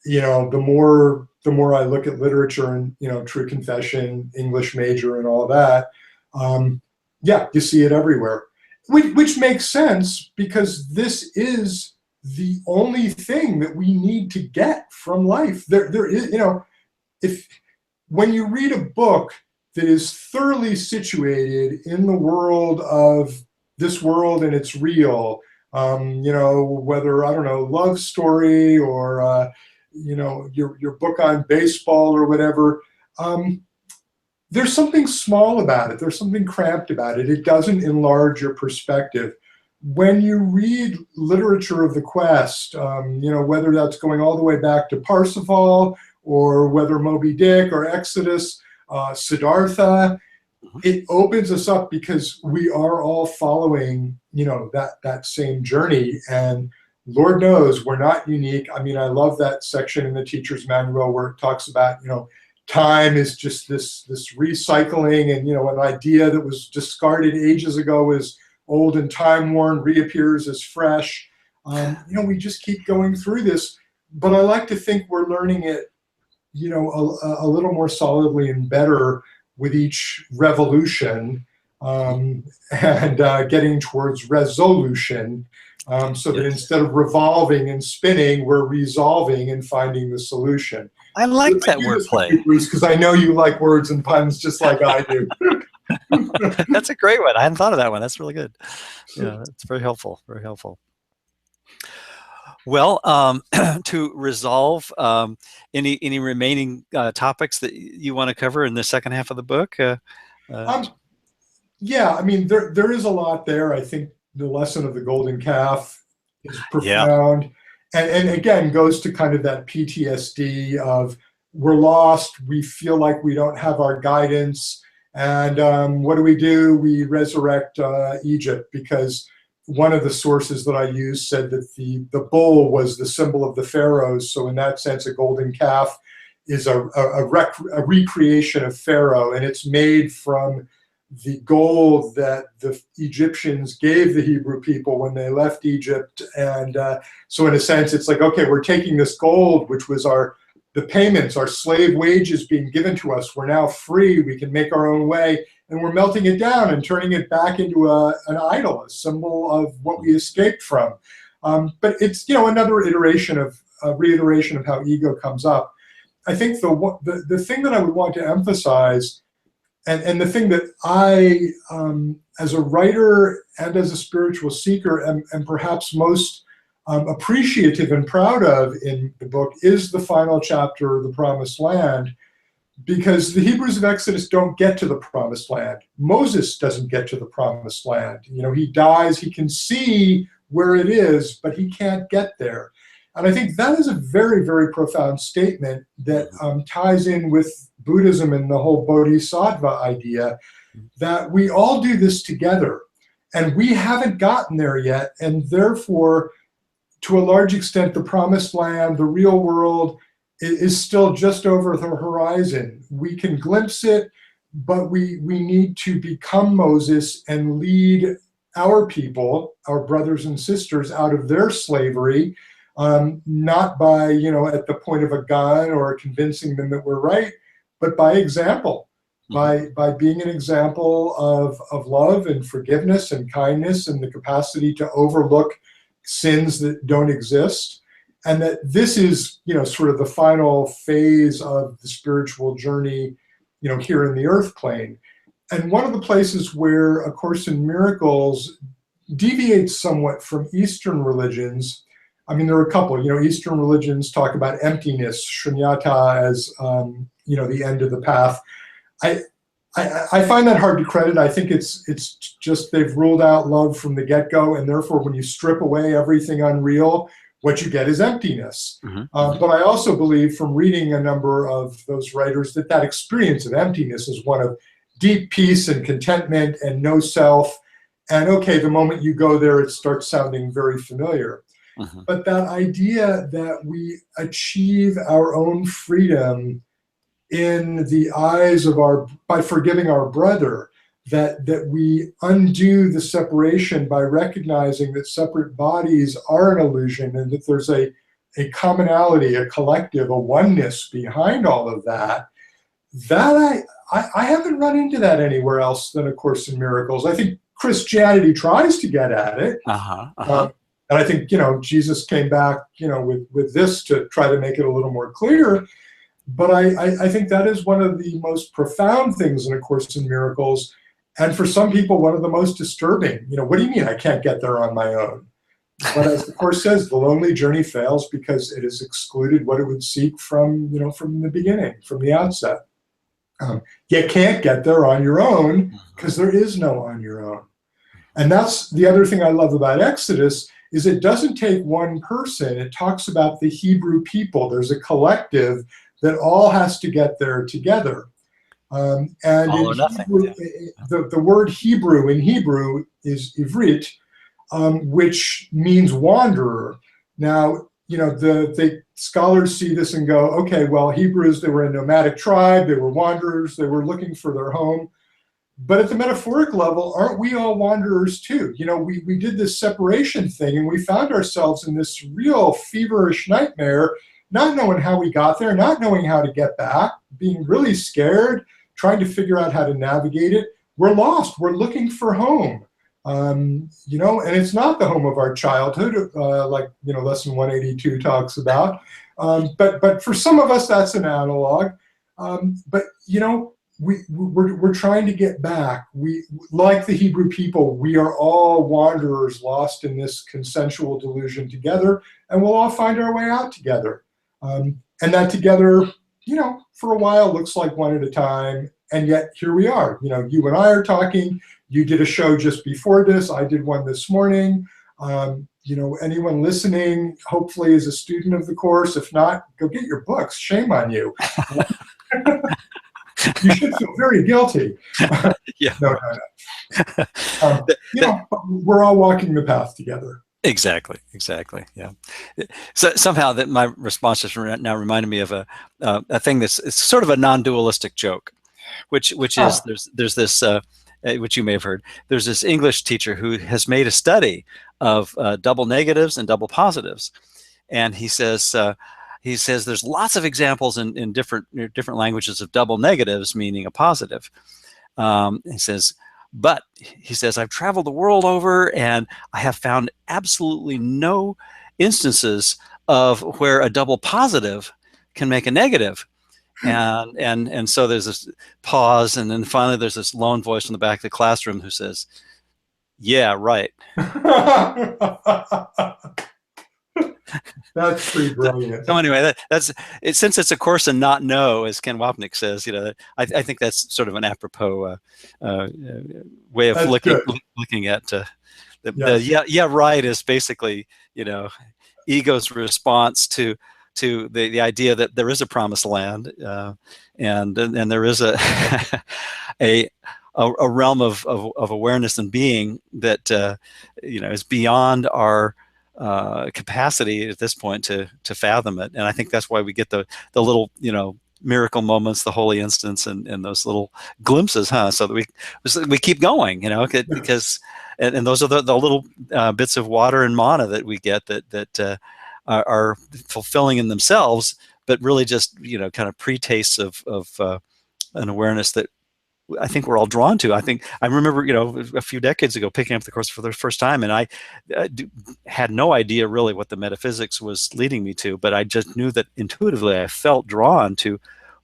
the more I look at literature, and True Confession, English major, and all that, Yeah, you see it everywhere, which makes sense because this is the only thing that we need to get from life. There is, if when you read a book that is thoroughly situated in the world of this world and it's real, whether, I don't know, love story or, your book on baseball or whatever, there's something small about it. There's something cramped about it. It doesn't enlarge your perspective. When you read literature of the quest, whether that's going all the way back to Parsifal or whether Moby Dick or Exodus, Siddhartha, it opens us up because we are all following, that same journey. And Lord knows we're not unique. I mean, I love that section in the teacher's manual where it talks about, time is just this recycling, and an idea that was discarded ages ago is old and time worn, reappears as fresh. We just keep going through this, but I like to think we're learning it, a little more solidly and better with each revolution, and getting towards resolution. So that instead of revolving and spinning, we're resolving and finding the solution. I like that wordplay. Because I know you like words and puns just like I do. That's a great one. I hadn't thought of that one. That's really good. Yeah, that's very helpful. Very helpful. Well, to resolve any remaining topics that you want to cover in the second half of the book. Yeah, I mean, there is a lot there. I think the lesson of the golden calf is profound. Yeah. And again, goes to kind of that PTSD of we're lost, we feel like we don't have our guidance, and what do? We resurrect Egypt, because one of the sources that I used said that the bull was the symbol of the pharaohs. So in that sense, a golden calf is a recreation of Pharaoh, and it's made from the gold that the Egyptians gave the Hebrew people when they left Egypt. And so in a sense, it's like, okay, we're taking this gold, which was the payments, our slave wages being given to us. We're now free. We can make our own way. And we're melting it down and turning it back into an idol, a symbol of what we escaped from. But it's, another reiteration of how ego comes up. I think the thing that I would want to emphasize, and the thing that I, as a writer and as a spiritual seeker, am perhaps most appreciative and proud of in the book, is the final chapter, The Promised Land, because the Hebrews of Exodus don't get to the Promised Land. Moses doesn't get to the Promised Land. He dies, he can see where it is, but he can't get there. And I think that is a very, very profound statement that ties in with Buddhism and the whole bodhisattva idea, that we all do this together, and we haven't gotten there yet. And therefore, to a large extent, the promised land, the real world, is still just over the horizon. We can glimpse it, but we need to become Moses and lead our people, our brothers and sisters, out of their slavery, not by, at the point of a gun or convincing them that we're right, but by example, by being an example of love and forgiveness and kindness and the capacity to overlook sins that don't exist. And that this is, sort of the final phase of the spiritual journey, here in the earth plane. And one of the places where A Course in Miracles deviates somewhat from Eastern religions, I mean, there are a couple, Eastern religions talk about emptiness, shunyata, as, the end of the path. I find that hard to credit. I think it's just they've ruled out love from the get-go, and therefore when you strip away everything unreal, what you get is emptiness. But I also believe from reading a number of those writers that experience of emptiness is one of deep peace and contentment and no self. And okay, the moment you go there, it starts sounding very familiar. But that idea that we achieve our own freedom in the eyes of by forgiving our brother, that we undo the separation by recognizing that separate bodies are an illusion, and that there's a commonality, a collective, a oneness behind all of that, that I haven't run into that anywhere else than A Course in Miracles. I think Christianity tries to get at it. Uh-huh. Uh-huh. Um, and I think, Jesus came back, with this to try to make it a little more clear. But I think that is one of the most profound things in A Course in Miracles. And for some people, one of the most disturbing. What do you mean I can't get there on my own? But as the Course says, the lonely journey fails because it has excluded what it would seek from the beginning, from the outset. You can't get there on your own because there is no on your own. And that's the other thing I love about Exodus is it doesn't take one person. It talks about the Hebrew people. There's a collective that all has to get there together. And All in or nothing. Hebrew, the word Hebrew in Hebrew is ivrit, which means wanderer. Now, the scholars see this and go, okay, well, Hebrews, they were a nomadic tribe, they were wanderers, they were looking for their home. But at the metaphoric level, aren't we all wanderers too? We did this separation thing and we found ourselves in this real feverish nightmare, not knowing how we got there, not knowing how to get back, being really scared, trying to figure out how to navigate it. We're lost. We're looking for home. And it's not the home of our childhood, like lesson 182 talks about. But for some of us, that's an analog. But we're trying to get back. We, like the Hebrew people, we are all wanderers lost in this consensual delusion together, and we'll all find our way out together. And that together, for a while looks like one at a time, and yet here we are. You and I are talking. You did a show just before this. I did one this morning. Anyone listening, hopefully is a student of the course. If not, go get your books. Shame on you. You should feel very guilty. Yeah. No. We're all walking the path together. Exactly. Yeah. So somehow that my response just now reminded me of a thing it's sort of a non-dualistic joke, which is there's this which you may have heard. There's this English teacher who has made a study of double negatives and double positives, and he says there's lots of examples in different languages of double negatives meaning a positive. He says, I've traveled the world over and I have found absolutely no instances of where a double positive can make a negative. And so there's this pause, and then finally there's this lone voice in the back of the classroom who says, yeah, right. That's pretty brilliant. So anyway, that's it. Since it's a course in not know, as Ken Wapnick says, I think that's sort of an apropos way of looking at yeah, right is basically ego's response to the idea that there is a promised land, and there is a a realm of awareness and being that is beyond our capacity at this point to fathom it. And I think that's why we get the little miracle moments, the holy instants, and those little glimpses, so that we keep going, because and those are the little bits of water and mana that we get that are fulfilling in themselves, but really just kind of pre-tastes of an awareness that I think we're all drawn to. I remember, a few decades ago picking up the course for the first time, and I had no idea really what the metaphysics was leading me to, but I just knew that intuitively I felt drawn to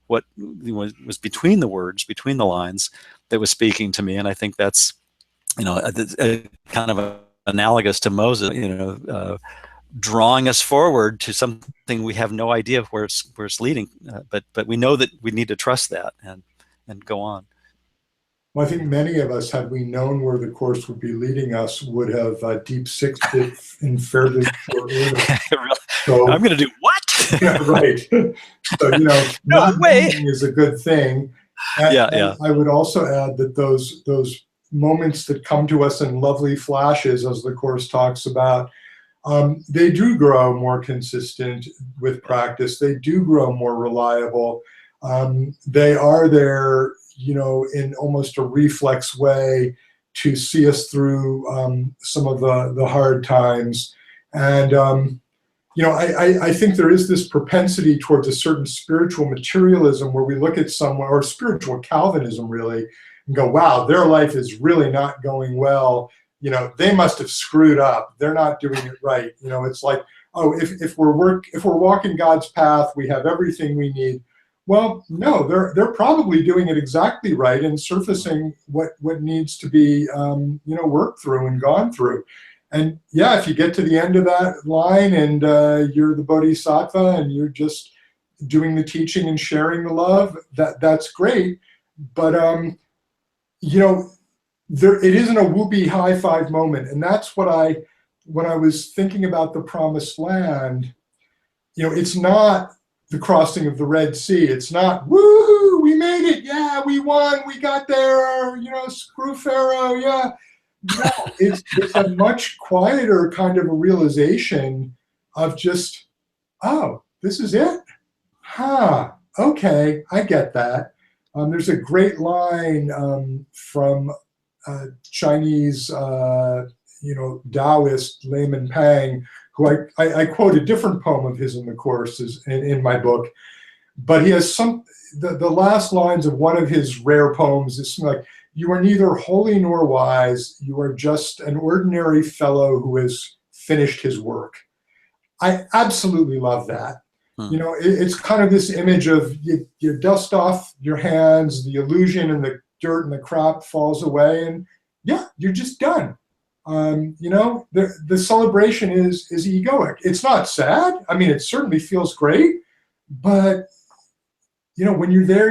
what was between the words, between the lines, that was speaking to me. And I think that's, a kind of analogous to Moses, drawing us forward to something we have no idea where it's leading, but we know that we need to trust that and go on. Well, I think many of us, had we known where the course would be leading us, would have deep sixed it in fairly short order. So, I'm going to do what? Yeah, right. So, no not way is a good thing. And I would also add that those moments that come to us in lovely flashes, as the course talks about, they do grow more consistent with practice. They do grow more reliable. They are there, in almost a reflex way to see us through some of the hard times. And I think there is this propensity towards a certain spiritual materialism where we look at someone, or spiritual Calvinism really, and go, wow, their life is really not going well. They must have screwed up. They're not doing it right. It's like, oh, if we're walking God's path, we have everything we need. Well, no, they're probably doing it exactly right and surfacing what needs to be worked through and gone through. And yeah, if you get to the end of that line and you're the bodhisattva and you're just doing the teaching and sharing the love, that's great. But it isn't a whoopee high five moment, and that's what when I was thinking about the promised land. It's not the crossing of the Red Sea. It's not, woohoo, we made it, yeah, we won, we got there, screw Pharaoh, yeah. No, it's a much quieter kind of a realization of just, oh, this is it? Huh, okay, I get that. There's a great line from Chinese, Taoist Layman Pang, who I quote a different poem of his in the course in my book, but he has the last lines of one of his rare poems is something like, "You are neither holy nor wise, you are just an ordinary fellow who has finished his work." I absolutely love that. It's kind of this image of you dust off your hands, the illusion and the dirt and the crap falls away, and yeah, you're just done. The celebration is egoic. It's not sad. I mean, it certainly feels great, but when you're there,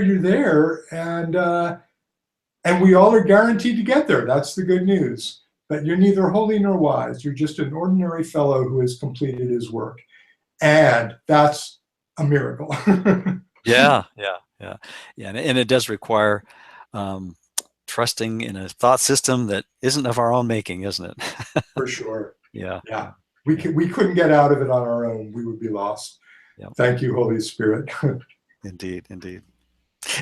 and we all are guaranteed to get there. That's the good news. But you're neither holy nor wise. You're just an ordinary fellow who has completed his work, and that's a miracle. Yeah. And it does require trusting in a thought system that isn't of our own making, isn't it? For sure. Yeah. We couldn't get out of it on our own. We would be lost. Yep. Thank you, Holy Spirit. Indeed.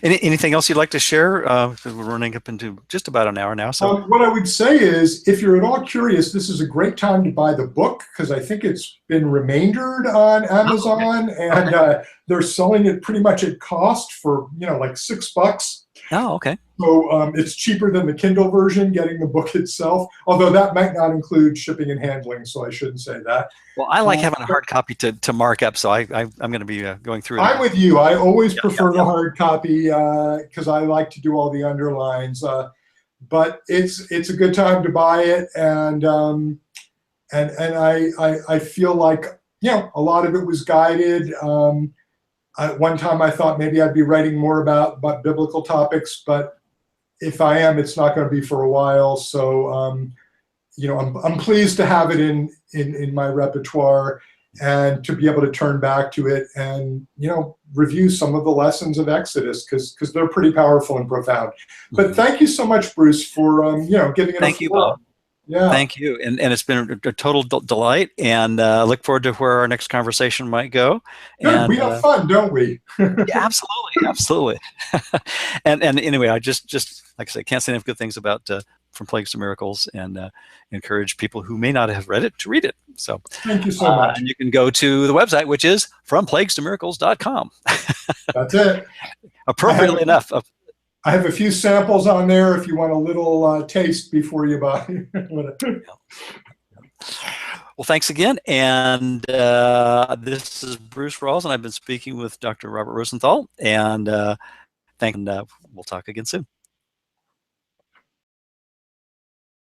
Anything else you'd like to share? We're running up into just about an hour now. So what I would say is, if you're at all curious, this is a great time to buy the book, because I think it's been remaindered on Amazon, and they're selling it pretty much at cost for like $6. Oh, okay. So it's cheaper than the Kindle version, getting the book itself, although that might not include shipping and handling, so I shouldn't say that. Well, I like having a hard copy to mark up, so I'm going to be going through it. I'm with you. I always prefer the hard copy because I like to do all the underlines. But it's a good time to buy it, and I feel like a lot of it was guided. One time I thought maybe I'd be writing more about biblical topics, but if I am, it's not going to be for a while. So, I'm pleased to have it in my repertoire and to be able to turn back to it and, review some of the lessons of Exodus because they're pretty powerful and profound. But thank you so much, Bruce, for, giving it Thank you, Bob. Yeah. Thank you. And it's been a total delight, and look forward to where our next conversation might go. Good. And we have fun, don't we? Yeah, absolutely. and anyway, I just like I said, can't say enough good things about From Plagues to Miracles, and encourage people who may not have read it to read it. So thank you so much. And you can go to the website, which is fromplaguestommiracles.com. That's it. Appropriately enough. I have a few samples on there if you want a little taste before you buy. Well, thanks again. And this is Bruce Rawls, and I've been speaking with Dr. Robert Rosenthal. And we'll talk again soon.